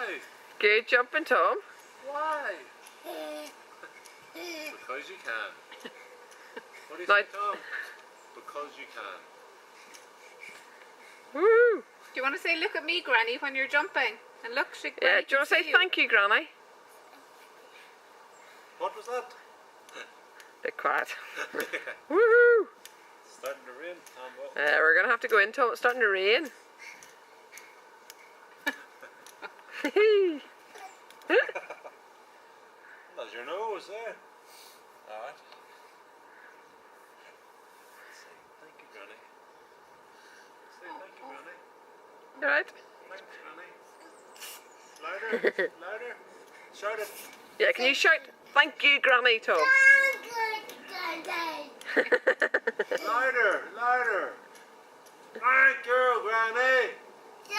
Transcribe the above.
Why? Good jumping, Tom. Why? Because you can. What do you Now- say, Tom? Because you can. Woo! Do you want to say, look at me, Granny, when you're jumping? And look, Yeah, Granny do you want to can say see thank you, Granny? What was that? Be quiet. Woohoo! Starting to rain, Tombo. We're going to have to go in, Tom. It's starting to rain. That's your nose there. Alright. Say thank you, Granny. Say thank you, Granny. You alright? Thanks, Granny. Louder, louder. Shout it. Yeah, can you shout thank you, Granny, Tom? Louder, louder. Thank you, Granny. you.